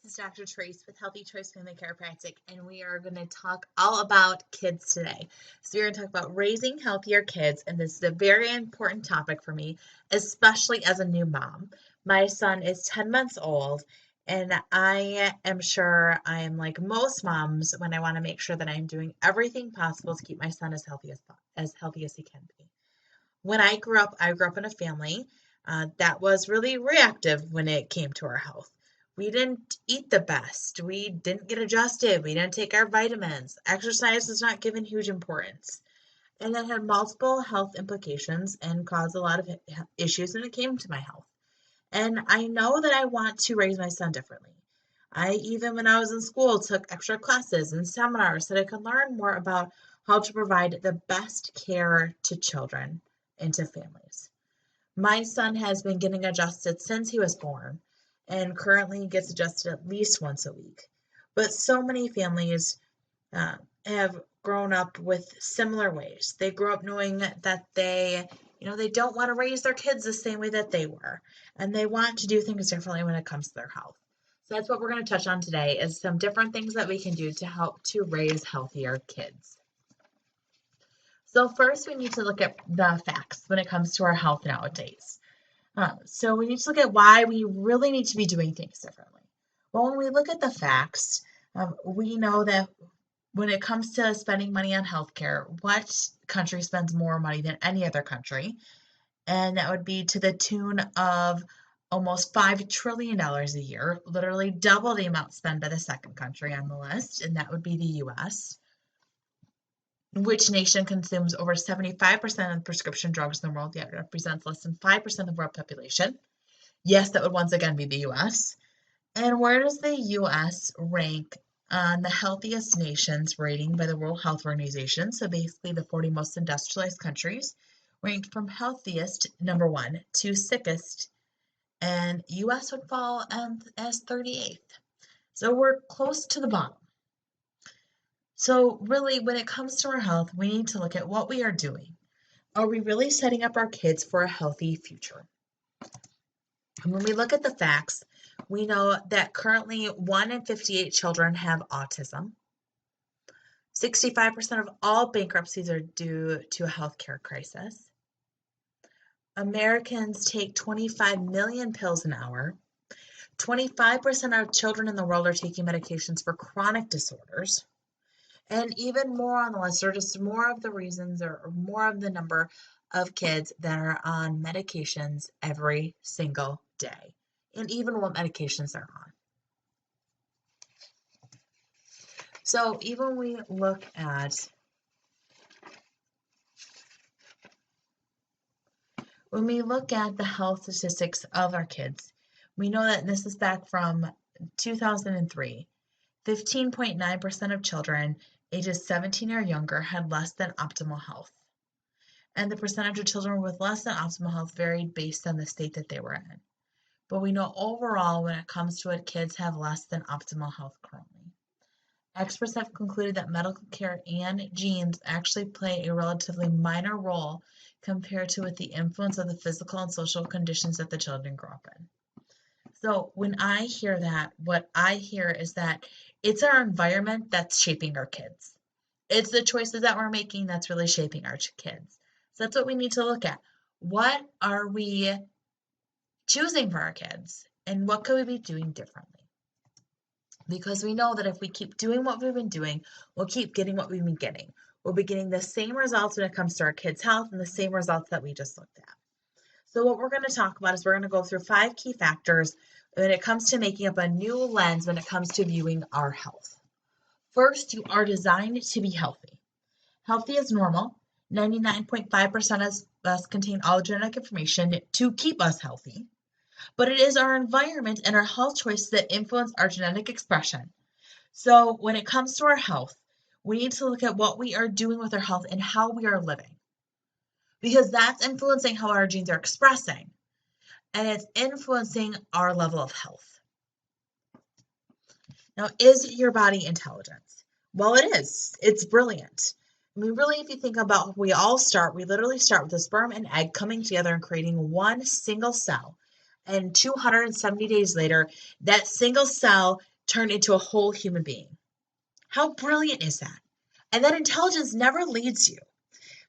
is Dr. Trace with Healthy Choice Family Chiropractic, and we are going to talk all about kids today. So, we're going to talk about raising healthier kids, and this is a very important topic for me, especially as a new mom. My son is 10 months old, and I am sure I am like most moms when I want to make sure that I'm doing everything possible to keep my son as healthy as he can be. When I grew up in a family that was really reactive when it came to our health. We didn't eat the best. We didn't get adjusted. We didn't take our vitamins. Exercise was not given huge importance. And that had multiple health implications and caused a lot of issues when it came to my health. And I know that I want to raise my son differently. I, even when I was in school, took extra classes and seminars so that I could learn more about how to provide the best care to children and to families. My son has been getting adjusted since he was born and currently gets adjusted at least once a week. But so many families have grown up with similar ways. They grew up knowing that they don't want to raise their kids the same way that they were, and they want to do things differently when it comes to their health. So that's what we're going to touch on today is some different things that we can do to help to raise healthier kids. So first, we need to look at the facts when it comes to our health nowadays. So we need to look at why we really need to be doing things differently. Well, when we look at the facts, we know that when it comes to spending money on healthcare, what country spends more money than any other country? And that would be to the tune of almost $5 trillion a year, literally double the amount spent by the second country on the list, and that would be the US. Which nation consumes over 75% of prescription drugs in the world, yet represents less than 5% of the world population? Yes, that would once again be the US. And where does the US rank on the healthiest nations rating by the World Health Organization? So basically the 40 most industrialized countries, ranked from healthiest, number 1, to sickest, and US would fall as 38th. So we're close to the bottom. So really, when it comes to our health, we need to look at what we are doing. Are we really setting up our kids for a healthy future? And when we look at the facts, we know that currently 1 in 58 children have autism. 65% of all bankruptcies are due to a healthcare crisis. Americans take 25 million pills an hour. 25% of children in the world are taking medications for chronic disorders. And even more on the list are just more of the reasons or more of the number of kids that are on medications every single day, and even what medications they're on. So even when we look at the health statistics of our kids, we know that this is back from 2003. 15.9% of children ages 17 or younger had less than optimal health. And the percentage of children with less than optimal health varied based on the state that they were in. But we know overall when it comes to it, kids have less than optimal health currently. Experts have concluded that medical care and genes actually play a relatively minor role compared to with the influence of the physical and social conditions that the children grow up in. So when I hear that, what I hear is that it's our environment that's shaping our kids. It's the choices that we're making that's really shaping our kids. So that's what we need to look at. What are we choosing for our kids? And what could we be doing differently? Because we know that if we keep doing what we've been doing, we'll keep getting what we've been getting. We'll be getting the same results when it comes to our kids' health and the same results that we just looked at. So what we're going to talk about is we're going to go through 5 key factors when it comes to making up a new lens when it comes to viewing our health. First, you are designed to be healthy. Healthy is normal. 99.5% of us contain all the genetic information to keep us healthy. But it is our environment and our health choices that influence our genetic expression. So when it comes to our health, we need to look at what we are doing with our health and how we are living. Because that's influencing how our genes are expressing. And it's influencing our level of health. Now, is your body intelligent? Well, it is. It's brilliant. I mean, really, if you think about, we literally start with a sperm and egg coming together and creating one single cell. And 270 days later, that single cell turned into a whole human being. How brilliant is that? And that intelligence never leaves you.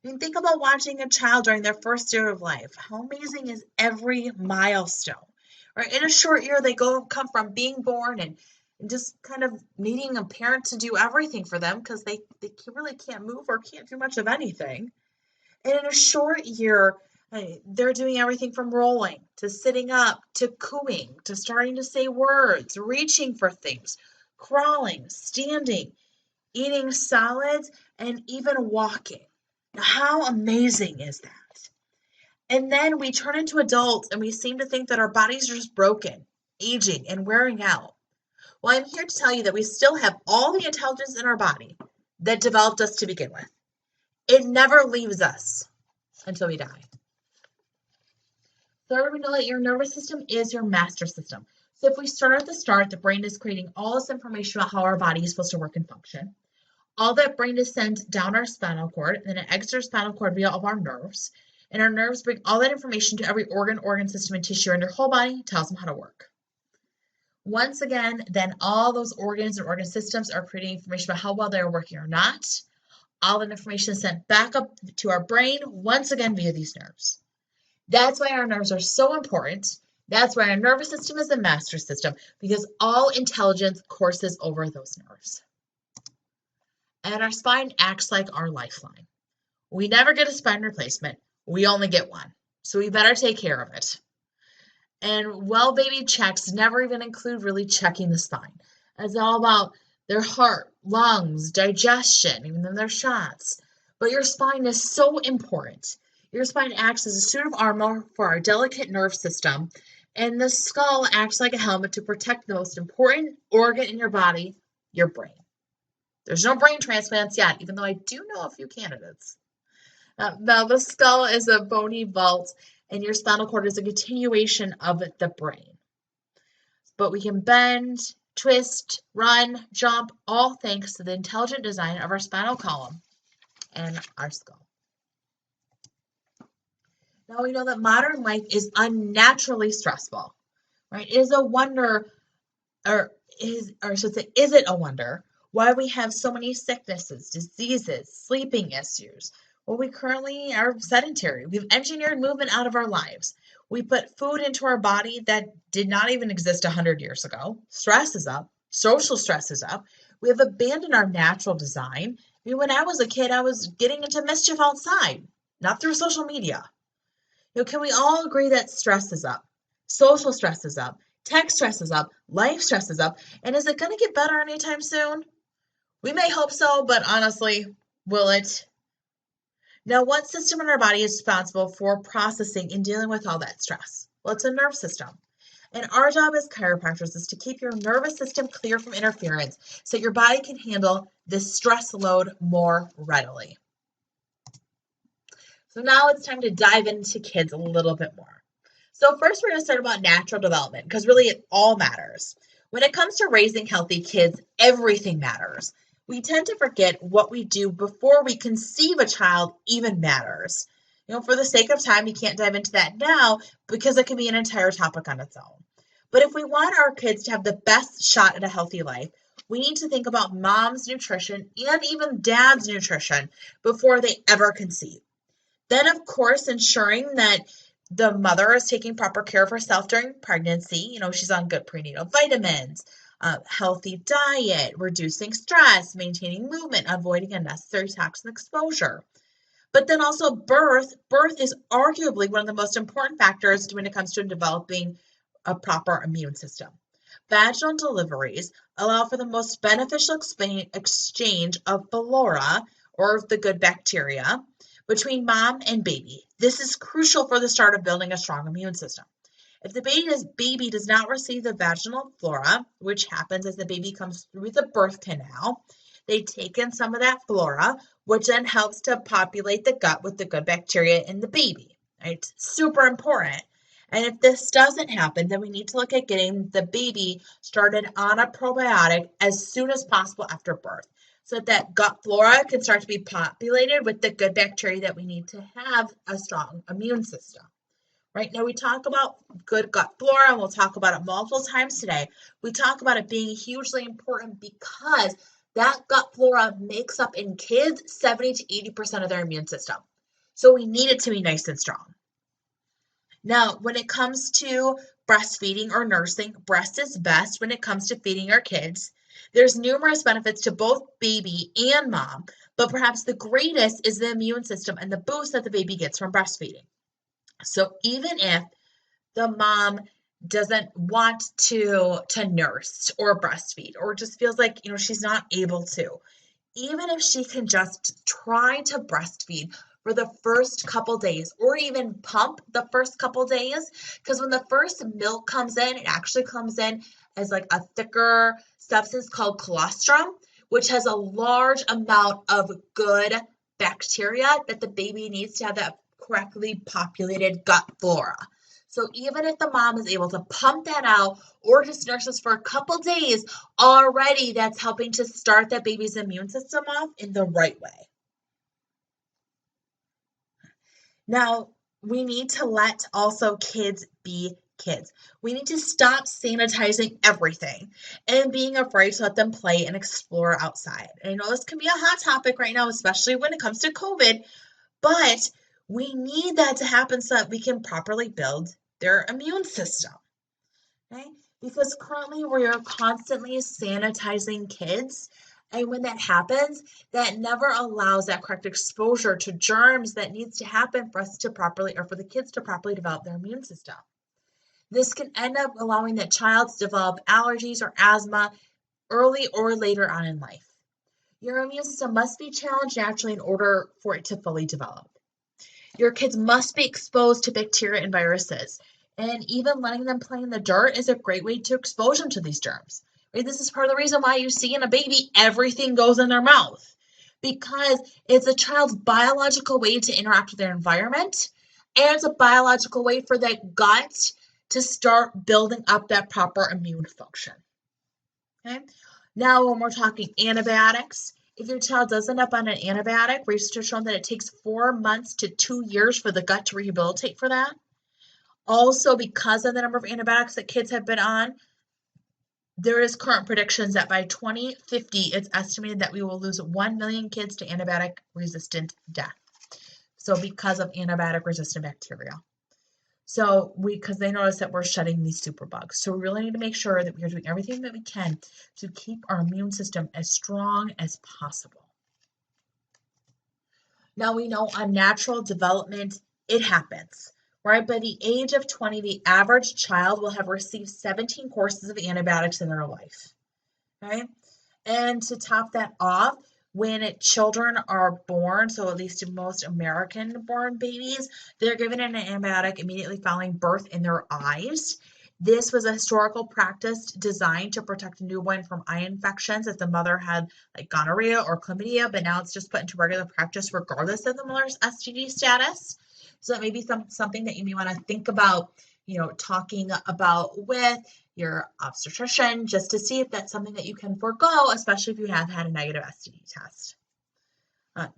I mean, think about watching a child during their first year of life. How amazing is every milestone? Or in a short year, they come from being born and just kind of needing a parent to do everything for them because they really can't move or can't do much of anything. And in a short year, they're doing everything from rolling to sitting up to cooing to starting to say words, reaching for things, crawling, standing, eating solids, and even walking. Now, how amazing is that? And then we turn into adults and we seem to think that our bodies are just broken, aging, and wearing out. Well, I'm here to tell you that we still have all the intelligence in our body that developed us to begin with. It never leaves us until we die. Third, we know that your nervous system is your master system. So if we start at the start, the brain is creating all this information about how our body is supposed to work and function. All that brain is sent down our spinal cord, and then it exits our spinal cord via all of our nerves. And our nerves bring all that information to every organ system, and tissue in your whole body, tells them how to work. Once again, then all those organs and organ systems are creating information about how well they are working or not. All that information is sent back up to our brain, once again via these nerves. That's why our nerves are so important. That's why our nervous system is the master system, because all intelligence courses over those nerves. And our spine acts like our lifeline. We never get a spine replacement. We only get one. So we better take care of it. And well-baby checks never even include really checking the spine. It's all about their heart, lungs, digestion, even though they're shots. But your spine is so important. Your spine acts as a suit of armor for our delicate nerve system, and the skull acts like a helmet to protect the most important organ in your body, your brain. There's no brain transplants yet, even though I do know a few candidates. Now, the skull is a bony vault, and your spinal cord is a continuation of the brain. But we can bend, twist, run, jump, all thanks to the intelligent design of our spinal column and our skull. Now we know that modern life is unnaturally stressful, right? It is a wonder, is it a wonder why we have so many sicknesses, diseases, sleeping issues? Well, we currently are sedentary. We've engineered movement out of our lives. We put food into our body that did not even exist 100 years ago. Stress is up. Social stress is up. We have abandoned our natural design. I mean, when I was a kid, I was getting into mischief outside, not through social media. Can we all agree that stress is up? Social stress is up. Tech stress is up. Life stress is up. And is it going to get better anytime soon? We may hope so, but honestly, will it? Now, what system in our body is responsible for processing and dealing with all that stress? Well, it's a nerve system. And our job as chiropractors is to keep your nervous system clear from interference so your body can handle this stress load more readily. So now it's time to dive into kids a little bit more. So first we're going to start about natural development because really it all matters. When it comes to raising healthy kids, everything matters. We tend to forget what we do before we conceive a child even matters. For the sake of time, we can't dive into that now because it can be an entire topic on its own. But if we want our kids to have the best shot at a healthy life, we need to think about mom's nutrition and even dad's nutrition before they ever conceive. Then, of course, ensuring that the mother is taking proper care of herself during pregnancy. She's on good prenatal vitamins, healthy diet, reducing stress, maintaining movement, avoiding unnecessary toxin exposure. But then also birth is arguably one of the most important factors when it comes to developing a proper immune system. Vaginal deliveries allow for the most beneficial exchange of flora, or the good bacteria, between mom and baby. This is crucial for the start of building a strong immune system. If the baby does not receive the vaginal flora, which happens as the baby comes through the birth canal, they take in some of that flora, which then helps to populate the gut with the good bacteria in the baby. Right? Super important. And if this doesn't happen, then we need to look at getting the baby started on a probiotic as soon as possible after birth, so that gut flora can start to be populated with the good bacteria that we need to have a strong immune system. Right now, we talk about good gut flora, and we'll talk about it multiple times today. We talk about it being hugely important because that gut flora makes up in kids 70 to 80% of their immune system. So we need it to be nice and strong. Now, when it comes to breastfeeding or nursing, breast is best when it comes to feeding our kids. There's numerous benefits to both baby and mom, but perhaps the greatest is the immune system and the boost that the baby gets from breastfeeding. So even if the mom doesn't want to nurse or breastfeed or just feels like, she's not able to, even if she can just try to breastfeed for the first couple days or even pump the first couple days, because when the first milk comes in, it actually comes in as like a thicker substance called colostrum, which has a large amount of good bacteria that the baby needs to have that correctly populated gut flora. So even if the mom is able to pump that out or just nurses for a couple days, already that's helping to start that baby's immune system off in the right way. Now, we need to let also kids be kids. We need to stop sanitizing everything and being afraid to let them play and explore outside. And I know this can be a hot topic right now, especially when it comes to COVID, but we need that to happen so that we can properly build their immune system. Okay? Because currently we are constantly sanitizing kids. And when that happens, that never allows that correct exposure to germs that needs to happen for us to properly, or for the kids to properly develop their immune system. This can end up allowing that child to develop allergies or asthma early or later on in life. Your immune system must be challenged naturally in order for it to fully develop. Your kids must be exposed to bacteria and viruses. And even letting them play in the dirt is a great way to expose them to these germs. Right? This is part of the reason why you see in a baby, everything goes in their mouth. Because it's a child's biological way to interact with their environment. And it's a biological way for that gut to start building up that proper immune function. Okay? Now, when we're talking antibiotics, if your child does end up on an antibiotic, research has shown that it takes 4 months to 2 years for the gut to rehabilitate for that. Also, because of the number of antibiotics that kids have been on, there is current predictions that by 2050, it's estimated that we will lose 1 million kids to antibiotic-resistant death. So because of antibiotic-resistant bacteria. So because they notice that we're shedding these superbugs. So we really need to make sure that we are doing everything that we can to keep our immune system as strong as possible. Now we know on natural development, it happens, right? By the age of 20, the average child will have received 17 courses of antibiotics in their life, right? And to top that off, when children are born, so at least most American-born babies, they're given an antibiotic immediately following birth in their eyes. This was a historical practice designed to protect a newborn from eye infections if the mother had like gonorrhea or chlamydia, but now it's just put into regular practice regardless of the mother's STD status. So that may be something that you may want to think about, talking about with your obstetrician just to see if that's something that you can forego, especially if you have had a negative STD test.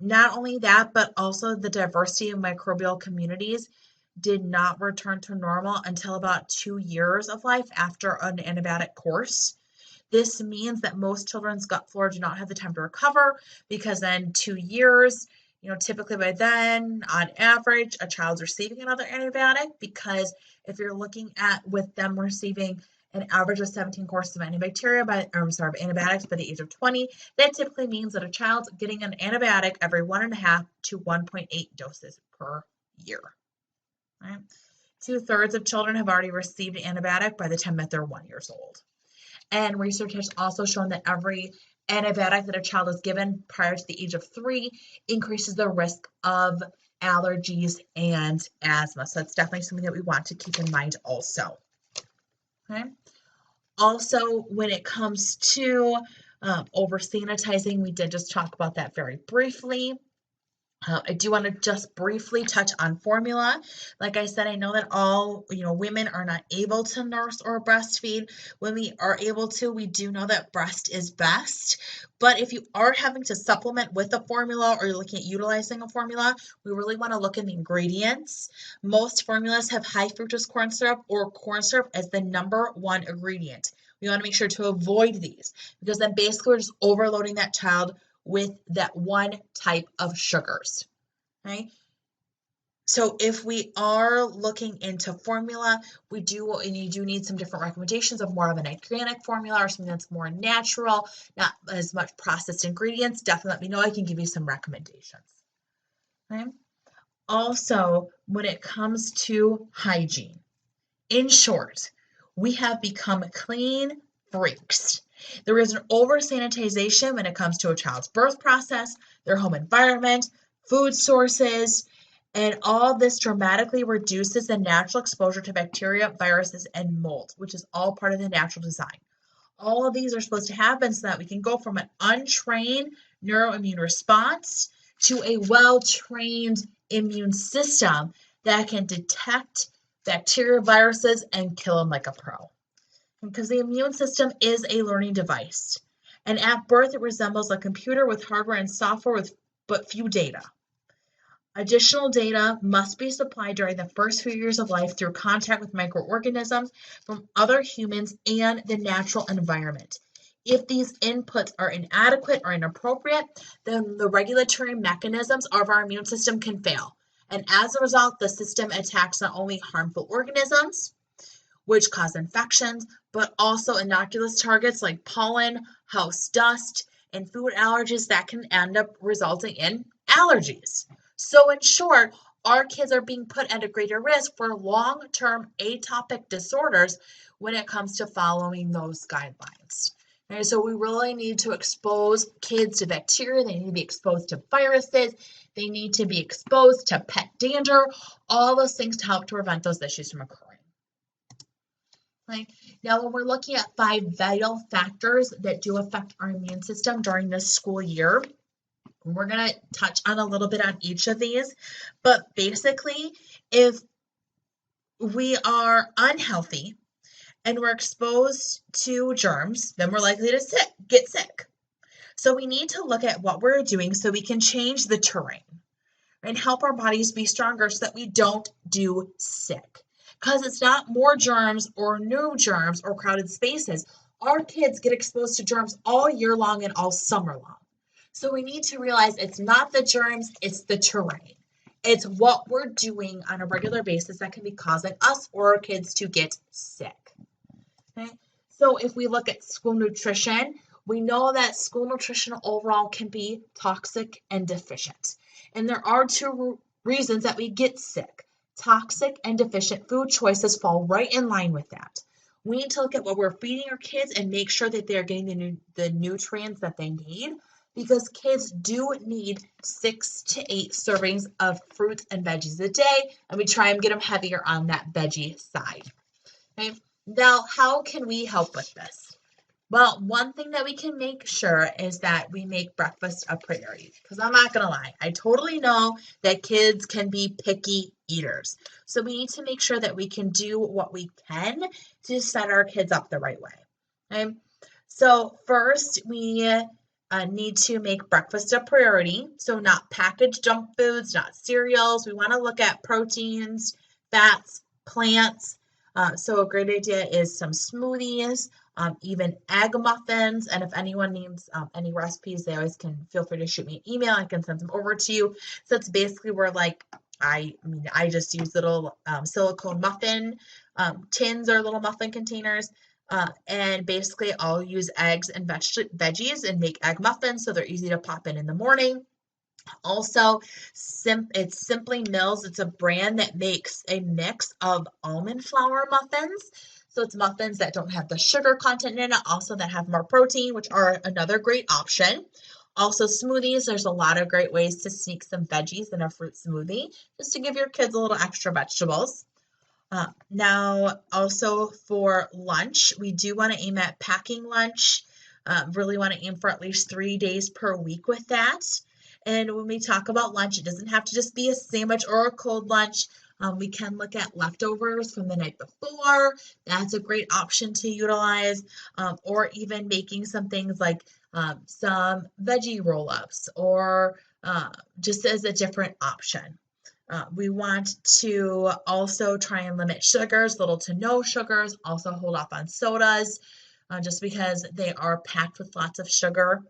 Not only that, but also the diversity of microbial communities did not return to normal until about 2 years of life after an antibiotic course. This means that most children's gut flora do not have the time to recover because then 2 years, typically by then, on average, a child's receiving another antibiotic because if you're looking at with them receiving an average of 17 courses of antibiotics by the age of 20, that typically means that a child's getting an antibiotic every 1.5 to 1.8 doses per year. Right? 2/3 of children have already received an antibiotic by the time that they're 1 year old. And research has also shown that every antibiotic that a child is given prior to the age of 3 increases the risk of allergies and asthma. So that's definitely something that we want to keep in mind also. Okay. Also, when it comes to over sanitizing, we did just talk about that very briefly. I do want to just briefly touch on formula. Like I said, I know that all women are not able to nurse or breastfeed. When we are able to, we do know that breast is best. But if you are having to supplement with a formula or you're looking at utilizing a formula, we really want to look in the ingredients. Most formulas have high fructose corn syrup or corn syrup as the number one ingredient. We want to make sure to avoid these because then basically we're just overloading that child with that one type of sugars, right? So if we are looking into formula, you do need some different recommendations of more of an organic formula or something that's more natural, not as much processed ingredients. Definitely let me know. I can give you some recommendations. Okay. Also, when it comes to hygiene, in short, we have become clean freaks. There is an over-sanitization when it comes to a child's birth process, their home environment, food sources, and all this dramatically reduces the natural exposure to bacteria, viruses, and mold, which is all part of the natural design. All of these are supposed to happen so that we can go from an untrained neuroimmune response to a well-trained immune system that can detect bacteria, viruses, and kill them like a pro. Because the immune system is a learning device. And at birth, it resembles a computer with hardware and software with but few data. Additional data must be supplied during the first few years of life through contact with microorganisms from other humans and the natural environment. If these inputs are inadequate or inappropriate, then the regulatory mechanisms of our immune system can fail. And as a result, the system attacks not only harmful organisms, which cause infections, but also innocuous targets like pollen, house dust, and food allergies that can end up resulting in allergies. So in short, our kids are being put at a greater risk for long-term atopic disorders when it comes to following those guidelines. Okay, so we really need to expose kids to bacteria. They need to be exposed to viruses. They need to be exposed to pet dander, all those things to help to prevent those issues from occurring. Okay. Now, when we're looking at 5 vital factors that do affect our immune system during this school year, we're going to touch on a little bit on each of these. But basically, if we are unhealthy and we're exposed to germs, then we're likely to get sick. So we need to look at what we're doing so we can change the terrain and help our bodies be stronger so that we don't do sick. Because it's not more germs or new germs or crowded spaces. Our kids get exposed to germs all year long and all summer long. So we need to realize it's not the germs, it's the terrain. It's what we're doing on a regular basis that can be causing us or our kids to get sick. Okay? So if we look at school nutrition, we know that school nutrition overall can be toxic and deficient. And there are 2 reasons that we get sick. Toxic and deficient food choices fall right in line with that. We need to look at what we're feeding our kids and make sure that they're getting the nutrients that they need, because kids do need 6 to 8 servings of fruits and veggies a day, and we try and get them heavier on that veggie side. Okay? Now, how can we help with this? Well, one thing that we can make sure is that we make breakfast a priority, because I'm not going to lie, I totally know that kids can be picky eaters. So we need to make sure that we can do what we can to set our kids up the right way. Okay? So first, we need to make breakfast a priority. So not packaged junk foods, not cereals. We want to look at proteins, fats, plants. So a great idea is some smoothies, even egg muffins. And if anyone needs any recipes, they always can feel free to shoot me an email. I can send them over to you. So it's basically where I just use little silicone muffin tins or little muffin containers. And basically I'll use eggs and veggies and make egg muffins so they're easy to pop in the morning. Also, it's Simply Mills. It's a brand that makes a mix of almond flour muffins. So it's muffins that don't have the sugar content in it, also that have more protein, which are another great option. Also smoothies, there's a lot of great ways to sneak some veggies in a fruit smoothie, just to give your kids a little extra vegetables. Now, also for lunch, we do want to aim at packing lunch. Really want to aim for at least 3 days per week with that. And when we talk about lunch, it doesn't have to just be a sandwich or a cold lunch. We can look at leftovers from the night before. That's a great option to utilize. Or even making some things like some veggie roll-ups or just as a different option. We want to also try and limit sugars, little to no sugars, also hold off on sodas, just because they are packed with lots of sugar.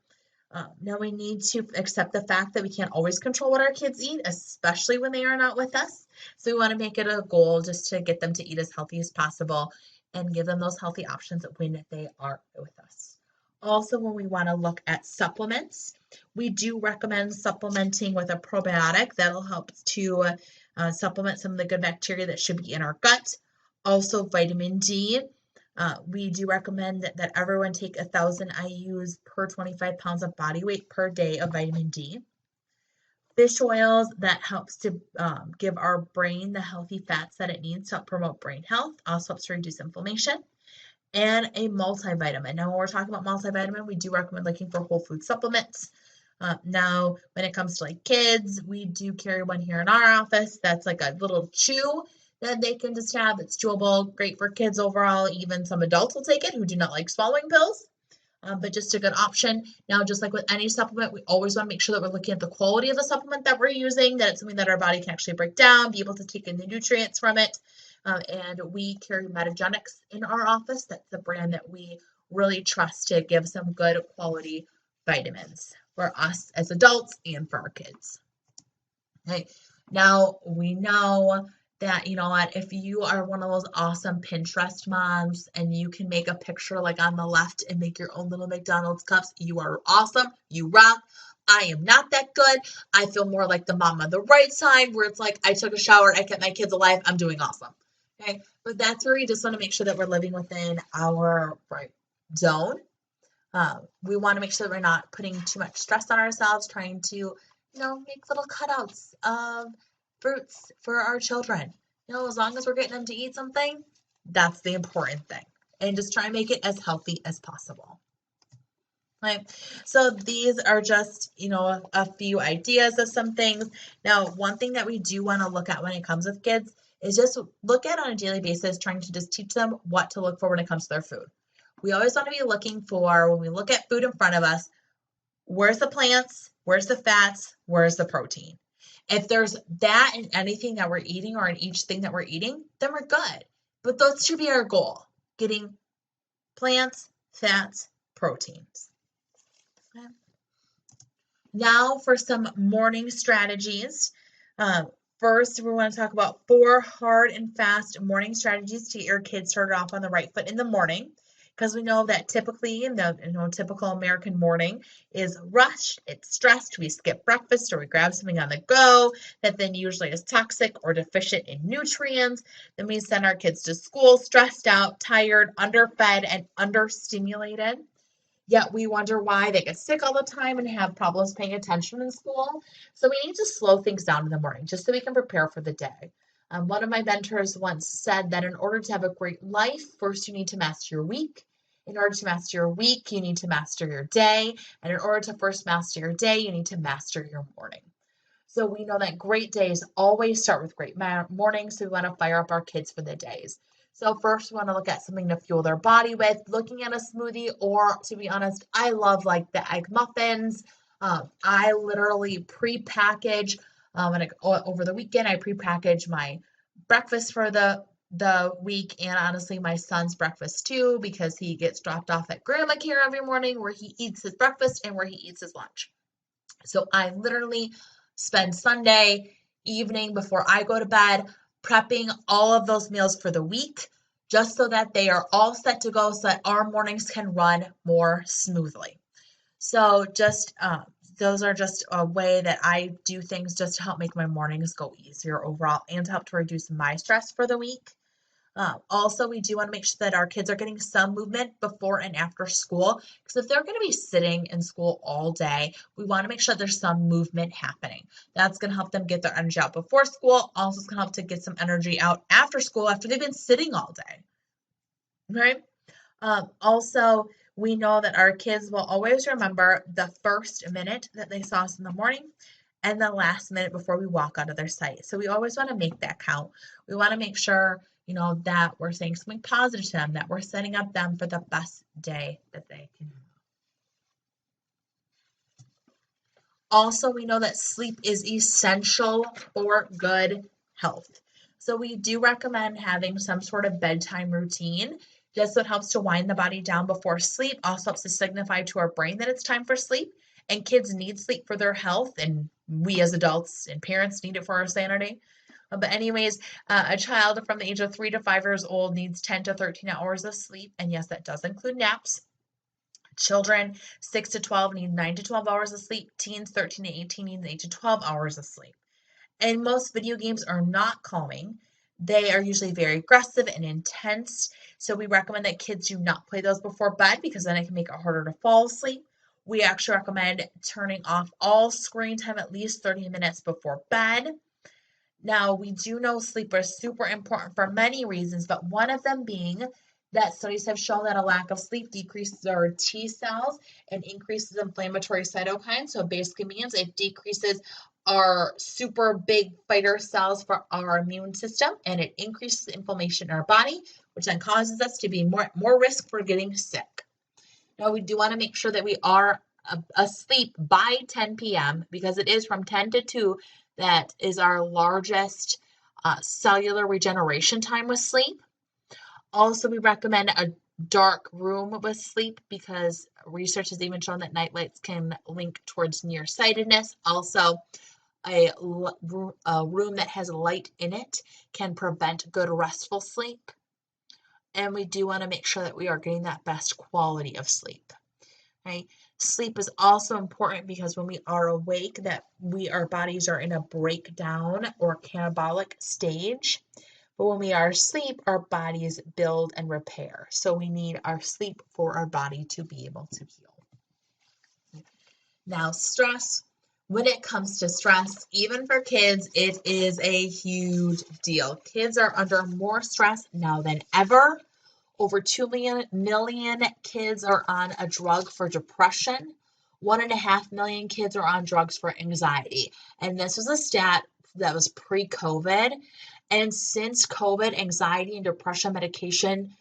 Now we need to accept the fact that we can't always control what our kids eat, especially when they are not with us. So we want to make it a goal just to get them to eat as healthy as possible and give them those healthy options when they are with us. Also, when we want to look at supplements, we do recommend supplementing with a probiotic. That'll help to supplement some of the good bacteria that should be in our gut. Also, vitamin D. We do recommend that everyone take 1,000 IUs per 25 pounds of body weight per day of vitamin D. Fish oils, that helps to give our brain the healthy fats that it needs to help promote brain health, also helps to reduce inflammation. And a multivitamin. Now, when we're talking about multivitamin, we do recommend looking for whole food supplements. Now, when it comes to like kids, we do carry one here in our office that's like a little chew that they can just have. It's chewable, great for kids overall. Even some adults will take it who do not like swallowing pills, but just a good option. Now, just like with any supplement, we always want to make sure that we're looking at the quality of the supplement that we're using, that it's something that our body can actually break down, be able to take in the nutrients from it. And we carry Metagenics in our office. That's the brand that we really trust to give some good quality vitamins for us as adults and for our kids. Okay. Now we know that, you know what, if you are one of those awesome Pinterest moms and you can make a picture like on the left and make your own little McDonald's cups, you are awesome. You rock. I am not that good. I feel more like the mom on the right side where it's like, I took a shower, I kept my kids alive, I'm doing awesome. Okay, but that's where we just want to make sure that we're living within our right zone. We want to make sure that we're not putting too much stress on ourselves, trying to, make little cutouts of fruits for our children. As long as we're getting them to eat something, that's the important thing. And just try and make it as healthy as possible. Right. So these are just, a few ideas of some things. Now, one thing that we do want to look at when it comes with kids is just look at on a daily basis, trying to just teach them what to look for when it comes to their food. We always want to be looking for, when we look at food in front of us, where's the plants, where's the fats, where's the protein? If there's that in anything that we're eating or in each thing that we're eating, then we're good. But that should be our goal, getting plants, fats, proteins. Okay. Now for some morning strategies. First, we want to talk about 4 hard and fast morning strategies to get your kids started off on the right foot in the morning. Because we know that typically in the typical American morning is rushed, it's stressed, we skip breakfast or we grab something on the go that then usually is toxic or deficient in nutrients. Then we send our kids to school stressed out, tired, underfed, and understimulated. Yet we wonder why they get sick all the time and have problems paying attention in school. So we need to slow things down in the morning just so we can prepare for the day. One of my mentors once said that in order to have a great life, first you need to master your week. In order to master your week, you need to master your day. And in order to first master your day, you need to master your morning. So we know that great days always start with great mornings. So we want to fire up our kids for the days. So first we want to look at something to fuel their body with, looking at a smoothie, or to be honest, I love like the egg muffins. I literally pre-package over the weekend. I pre-package my breakfast for the week, and honestly my son's breakfast too, because he gets dropped off at grandma care every morning where he eats his breakfast and where he eats his lunch. So I literally spend Sunday evening before I go to bed prepping all of those meals for the week, just so that they are all set to go so that our mornings can run more smoothly. So just those are just a way that I do things just to help make my mornings go easier overall and to help to reduce my stress for the week. Also, we do want to make sure that our kids are getting some movement before and after school, because if they're going to be sitting in school all day, we want to make sure there's some movement happening. That's going to help them get their energy out before school. Also, it's going to help to get some energy out after school after they've been sitting all day. Okay. Also, We know that our kids will always remember the first minute that they saw us in the morning and the last minute before we walk out of their sight. So we always want to make that count. We want to make sure, that we're saying something positive to them, that we're setting up them for the best day that they can have. Also, we know that sleep is essential for good health. So we do recommend having some sort of bedtime routine. Just so it helps to wind the body down before sleep, also helps to signify to our brain that it's time for sleep. And kids need sleep for their health, and we as adults and parents need it for our sanity. But anyways, a child from the age of 3 to 5 years old needs 10 to 13 hours of sleep. And yes, that does include naps. Children 6 to 12 need 9 to 12 hours of sleep. Teens 13 to 18 need 8 to 12 hours of sleep. And most video games are not calming. They are usually very aggressive and intense. So we recommend that kids do not play those before bed because then it can make it harder to fall asleep. We actually recommend turning off all screen time at least 30 minutes before bed. Now, we do know sleep is super important for many reasons, but one of them being that studies have shown that a lack of sleep decreases our T cells and increases inflammatory cytokines. So it basically means it decreases our super big fighter cells for our immune system, and it increases inflammation in our body, which then causes us to be more risk for getting sick. Now, we do want to make sure that we are asleep by 10 p.m. because it is from 10 to 2 that is our largest cellular regeneration time with sleep. Also, we recommend a dark room with sleep because research has even shown that night lights can link towards nearsightedness. Also, a room that has light in it can prevent good restful sleep. And we do want to make sure that we are getting that best quality of sleep. Right? Sleep is also important because when we are awake, that our bodies are in a breakdown or catabolic stage. But when we are asleep, our bodies build and repair. So we need our sleep for our body to be able to heal. Now, stress. When it comes to stress, even for kids, it is a huge deal. Kids are under more stress now than ever. Over 2 million kids are on a drug for depression. 1.5 million kids are on drugs for anxiety. And this was a stat that was pre-COVID. And since COVID, anxiety and depression medication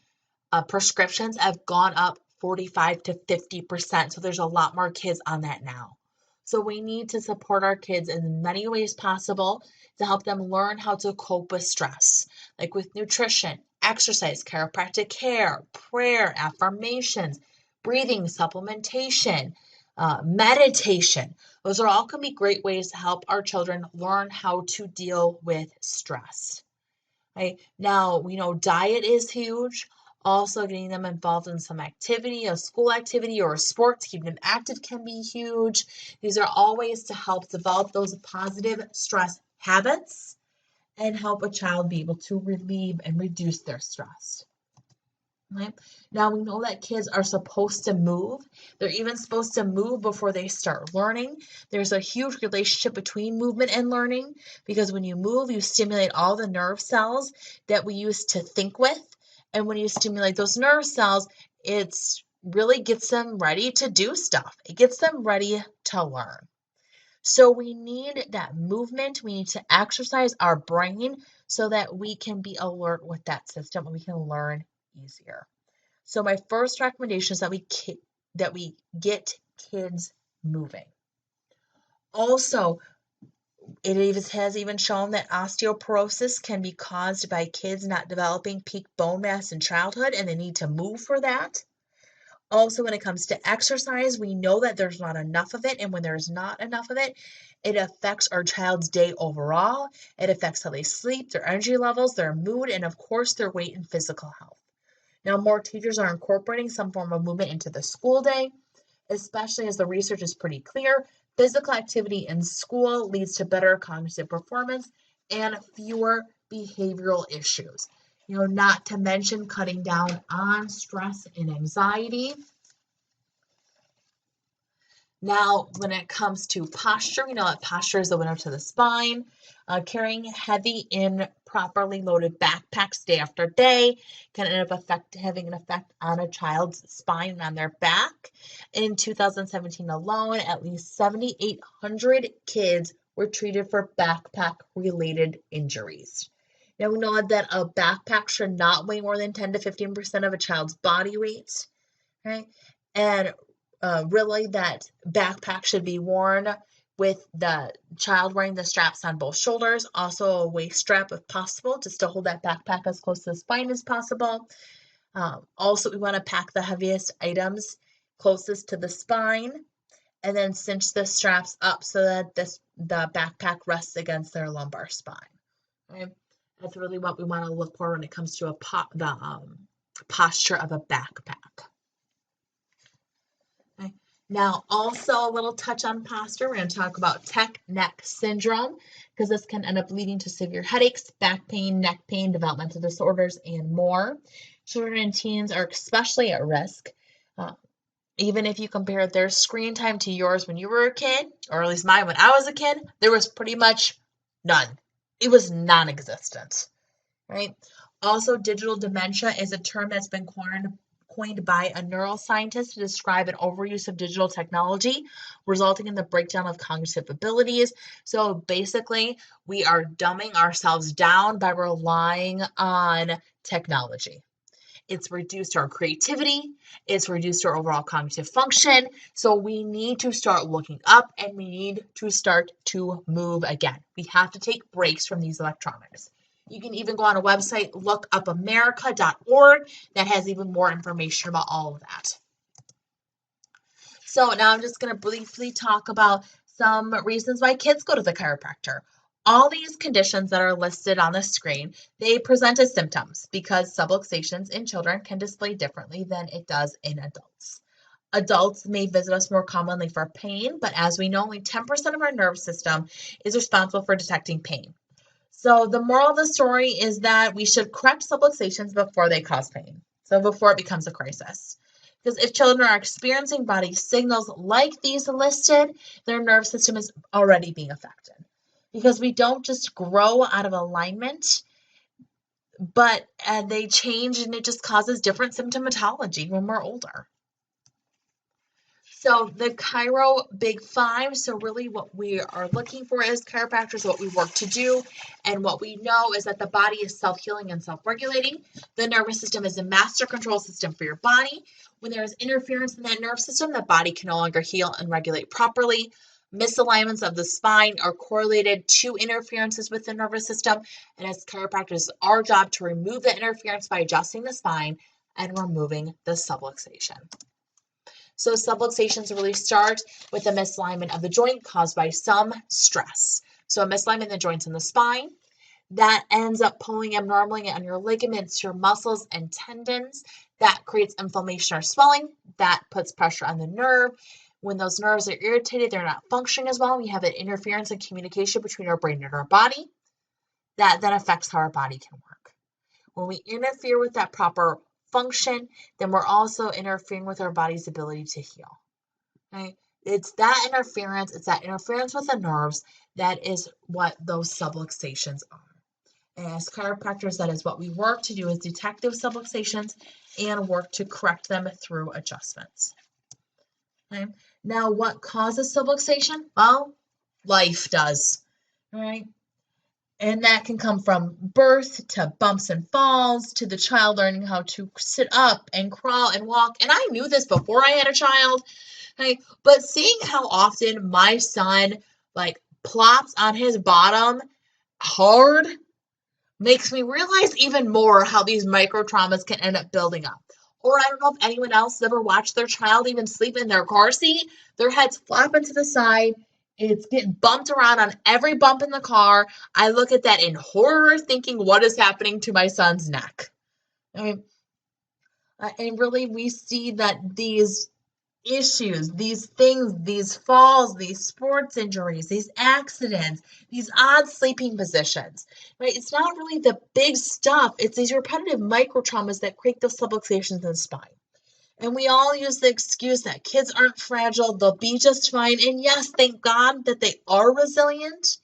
prescriptions have gone up 45 to 50%. So there's a lot more kids on that now. So we need to support our kids in many ways possible to help them learn how to cope with stress, like with nutrition, exercise, chiropractic care, prayer, affirmations, breathing, supplementation, meditation. Those are all can be great ways to help our children learn how to deal with stress. Right? Now, we know diet is huge. Also, getting them involved in some activity, a school activity or a sport to keep them active can be huge. These are all ways to help develop those positive stress habits and help a child be able to relieve and reduce their stress. Right? Now, we know that kids are supposed to move. They're even supposed to move before they start learning. There's a huge relationship between movement and learning because when you move, you stimulate all the nerve cells that we use to think with. And when you stimulate those nerve cells, it really gets them ready to do stuff. It gets them ready to learn. So we need that movement. We need to exercise our brain so that we can be alert with that system and we can learn easier. So my first recommendation is that we get kids moving. Also, it has even shown that osteoporosis can be caused by kids not developing peak bone mass in childhood, and they need to move for that. Also, when it comes to exercise, we know that there's not enough of it, and when there's not enough of it, it affects our child's day overall. It affects how they sleep, their energy levels, their mood, and of course, their weight and physical health. Now, more teachers are incorporating some form of movement into the school day, especially as the research is pretty clear. Physical activity in school leads to better cognitive performance and fewer behavioral issues. Not to mention cutting down on stress and anxiety. Now, when it comes to posture, we know that posture is the window to the spine. Carrying heavy, improperly loaded backpacks day after day can end up having an effect on a child's spine and on their back. In 2017 alone, at least 7,800 kids were treated for backpack-related injuries. Now, we know that a backpack should not weigh more than 10 to 15% of a child's body weight, right? And really, that backpack should be worn with the child wearing the straps on both shoulders, also a waist strap if possible, just to hold that backpack as close to the spine as possible. Also, we want to pack the heaviest items closest to the spine, and then cinch the straps up so that the backpack rests against their lumbar spine. Okay? That's really what we want to look for when it comes to the posture of a backpack. Okay. Now, also a little touch on posture. We're going to talk about tech neck syndrome, because this can end up leading to severe headaches, back pain, neck pain, developmental disorders, and more. Children and teens are especially at risk. Even if you compare their screen time to yours when you were a kid, or at least mine when I was a kid, there was pretty much none. It was non-existent, right? Also, digital dementia is a term that's been coined by a neuroscientist to describe an overuse of digital technology, resulting in the breakdown of cognitive abilities. So basically, we are dumbing ourselves down by relying on technology. It's reduced our creativity, it's reduced our overall cognitive function. So we need to start looking up, and we need to start to move again. We have to take breaks from these electronics. You can even go on a website, lookupamerica.org, that has even more information about all of that. So now I'm just going to briefly talk about some reasons why kids go to the chiropractor. All these conditions that are listed on the screen, they present as symptoms because subluxations in children can display differently than it does in adults. Adults may visit us more commonly for pain, but as we know, only 10% of our nervous system is responsible for detecting pain. So the moral of the story is that we should correct subluxations before they cause pain, so before it becomes a crisis. Because if children are experiencing body signals like these listed, their nervous system is already being affected. Because we don't just grow out of alignment, but they change, and it just causes different symptomatology when we're older. So the Chiro Big Five, so really what we are looking for as chiropractors, what we work to do, and what we know is that the body is self-healing and self-regulating. The nervous system is a master control system for your body. When there is interference in that nerve system, the body can no longer heal and regulate properly. Misalignments of the spine are correlated to interferences with the nervous system, and as chiropractors, it's our job to remove the interference by adjusting the spine and removing the subluxation. So subluxations really start with a misalignment of the joint caused by some stress. So a misalignment in the joints in the spine that ends up pulling abnormally on your ligaments, your muscles, and tendons. That creates inflammation or swelling. That puts pressure on the nerve. When those nerves are irritated, they're not functioning as well. We have an interference in communication between our brain and our body. That then affects how our body can work. When we interfere with that proper function, then we're also interfering with our body's ability to heal. Right? It's that interference with the nerves that is what those subluxations are. And as chiropractors, that is what we work to do, is detect those subluxations and work to correct them through adjustments. Okay? Now, what causes subluxation? Well, life does. All right? And that can come from birth to bumps and falls to the child learning how to sit up and crawl and walk. And I knew this before I had a child, okay? But seeing how often my son plops on his bottom hard makes me realize even more how these micro traumas can end up building up. Or I don't know if anyone else has ever watched their child even sleep in their car seat. Their head's flopping to the side. It's getting bumped around on every bump in the car. I look at that in horror, thinking, what is happening to my son's neck? And really, we see that these issues, these things, these falls, these sports injuries, these accidents, these odd sleeping positions, right? It's not really the big stuff. It's these repetitive micro traumas that create those subluxations in the spine. And we all use the excuse that kids aren't fragile, they'll be just fine. And yes, thank God that they are resilient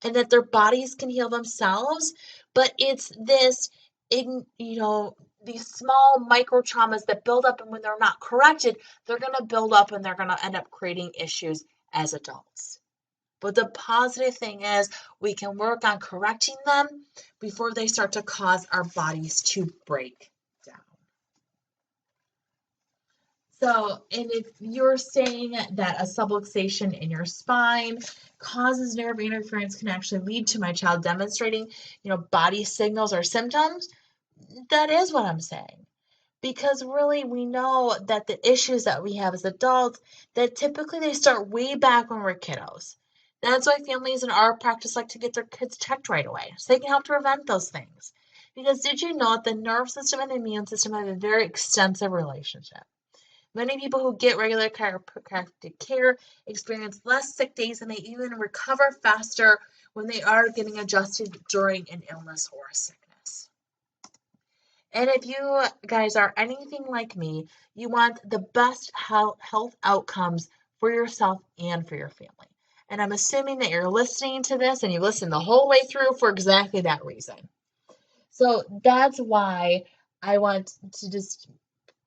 and that their bodies can heal themselves. But it's this, these small micro traumas that build up, and when they're not corrected, they're going to build up and they're going to end up creating issues as adults. But the positive thing is we can work on correcting them before they start to cause our bodies to break down. So, and if you're saying that a subluxation in your spine causes nerve interference, can actually lead to my child demonstrating, body signals or symptoms, that is what I'm saying. Because really, we know that the issues that we have as adults, that typically they start way back when we're kiddos. That's why families in our practice like to get their kids checked right away, so they can help to prevent those things. Because did you know that the nerve system and the immune system have a very extensive relationship? Many people who get regular chiropractic care experience less sick days, and they even recover faster when they are getting adjusted during an illness or a sickness. And if you guys are anything like me, you want the best health outcomes for yourself and for your family. And I'm assuming that you're listening to this and you listened the whole way through for exactly that reason. So that's why I want to just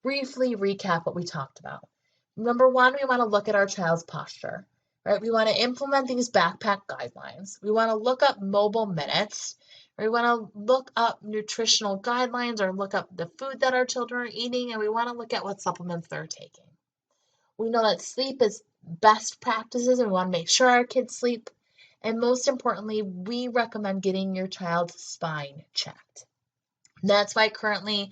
briefly recap what we talked about. Number one, we want to look at our child's posture, right? We want to implement these backpack guidelines. We want to look up mobile minutes. We want to look up nutritional guidelines or look up the food that our children are eating, and we want to look at what supplements they're taking. We know that sleep is best practices, and we want to make sure our kids sleep. And most importantly, we recommend getting your child's spine checked. That's why currently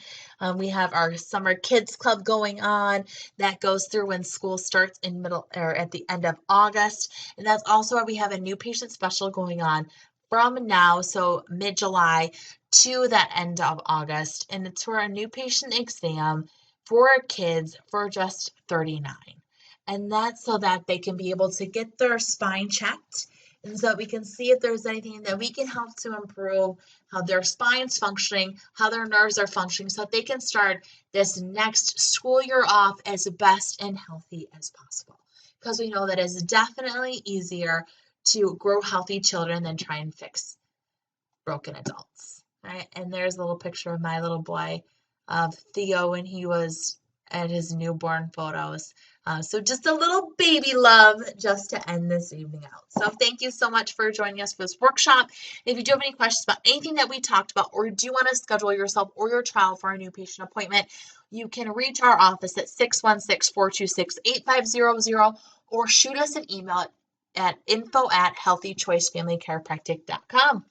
we have our summer kids club going on that goes through when school starts in middle or at the end of August. And that's also why we have a new patient special going on from now, so mid-July to that end of August. And it's for a new patient exam for kids for just $39. And that's so that they can be able to get their spine checked, and so that we can see if there's anything that we can help to improve how their spine's functioning, how their nerves are functioning, so that they can start this next school year off as best and healthy as possible. Because we know that it's definitely easier to grow healthy children than try and fix broken adults, right? And there's a little picture of my little boy, of Theo, when he was at his newborn photos. So just a little baby love just to end this evening out. So thank you so much for joining us for this workshop. If you do have any questions about anything that we talked about, or do want to schedule yourself or your child for a new patient appointment, you can reach our office at 616-426-8500 or shoot us an email at info@healthychoicefamilychiropractic.com.